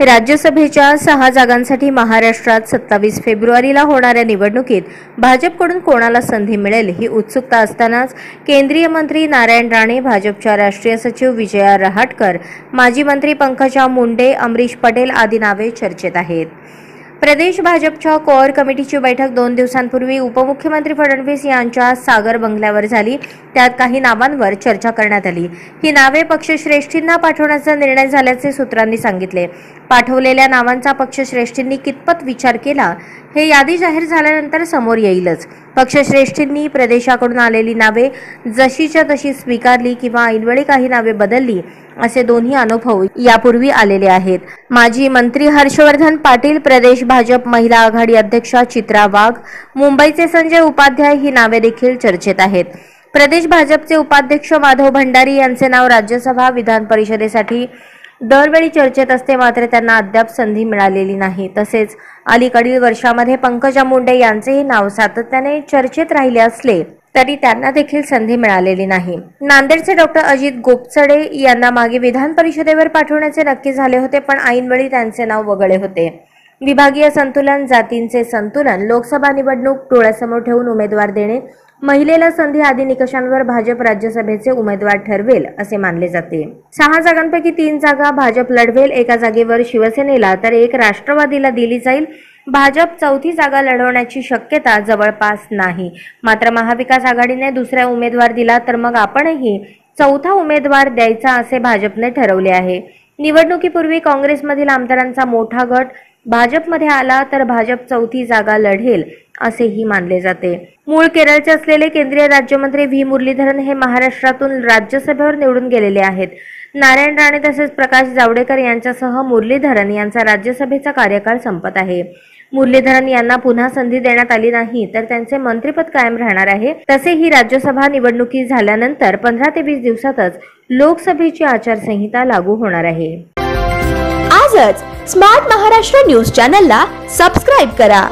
राज्यसभेच्या 6 जागांसाठी महाराष्ट्रात 27 फेब्रुवारीला होणाऱ्या निवडणुकीत भाजपकडून कोणाला संधी मिळेल ही उत्सुकता असतानाच केंद्रीय मंत्री नारायण राणे, भाजपच्या राष्ट्रीय सचिव विजया रहाटकर, माजी मंत्री पंकजा मुंडे, अमरीश पटेल आदी नावे चर्चेत आहेत। प्रदेश भाजपच्या कोअर कमिटीची बैठक 2 दिवसांपूर्वी उपमुख्यमंत्री फडणवीस यांच्या सागर बंगल्यावर झाली। त्यात काही नावांवर चर्चा करण्यात आली। ही नावे पक्षश्रेष्ठींना पाठवण्याचा निर्णय झाल्याचे सूत्रांनी सांगितले। पाठवलेल्या नावांचा पक्षश्रेष्ठींनी कितपत विचार केला हे यादी जाहीर झाल्यानंतर समोर येईलच। पक्षश्रेष्ठींनी प्रदेशाकडून आलेली नावे जशीच्या तशी स्वीकारली किंवा ऐनवेळी काही नावे बदलली असे दोन्ही अनुभव यापूर्वी आलेले आहेत। माजी मंत्री हर्षवर्धन पाटील, प्रदेश भाजप महिला आघाडी अध्यक्षा चित्रा वाघ, मुंबईचे संजय उपाध्याय ही नावे देखील चर्चेत आहेत। प्रदेश भाजपचे उपाध्यक्ष माधव भंडारी यांचे नाव राज्यसभा विधान परिषदेसाठी दरवेळी चर्चेत असते, मात्र त्यांना अद्याप संधी मिळालेली नाही। तसेच अलीकडील वर्षामध्ये पंकजा मुंडे यांचेही नाव सातत्याने चर्चेत राहिले असले तरी त्यांना देखील संधी मिळालेली नाही। नांदेडचे डॉक्टर अजित गोपचडे यांना मागे विधान परिषदेवर पाठवण्याचे नक्की झाले होते, पण ऐनवेळी त्यांचे नाव वगळले होते। विभागीय संतुलन, जातींचे संतुलन, लोकसभा निवडणूक डोळ्यासमोर ठेवून उमेदवार देणे, महिलेला संधी आदी निकषांवर भाजप राज्यसभेचे उमेदवार ठरवेल असे मानले जाते। 6 जागांपैकी 3 जागा भाजप लढवेल, 1 जागेवर शिवसेनेला तर 1 राष्ट्रवादीला दिली जाईल। भाजप 4थी जागा लढवण्याची शक्यता जवळपास नाही। मात्र महाविकास आघाडीने दुसरा उमेदवार दिला तर मग आपणही 4था उमेदवार द्यायचा असे भाजपने ठरवले आहे। निवडणुकीपूर्वी काँग्रेसमधील आमदारांचा मोठा गट भाजपमध्ये आला तर भाजप 4थी जागा लढेल असेही मानले जाते। मूळ केरळचे असलेले केंद्रीय राज्यमंत्री व्ही मुरलीधरन हे महाराष्ट्रातून राज्यसभेवर निवडून गेलेले आहेत। नारायण राणे तसेच प्रकाश जावडेकर यांच्यासह मुरलीधरन यांचा राज्यसभेचा कार्यकाळ संपत आहे। मुरलीधरन यांना पुन्हा संधी देण्यात आली नाही तर त्यांचे मंत्रिपद कायम राहणार आहे। तसेही राज्यसभा निवडणुकी झाल्यानंतर 15 ते 20 दिवसातच लोकसभेची आचारसंहिता लागू होणार आहे। आजच स्मार्ट महाराष्ट्र न्यूज चॅनलला सबस्क्राइब करा।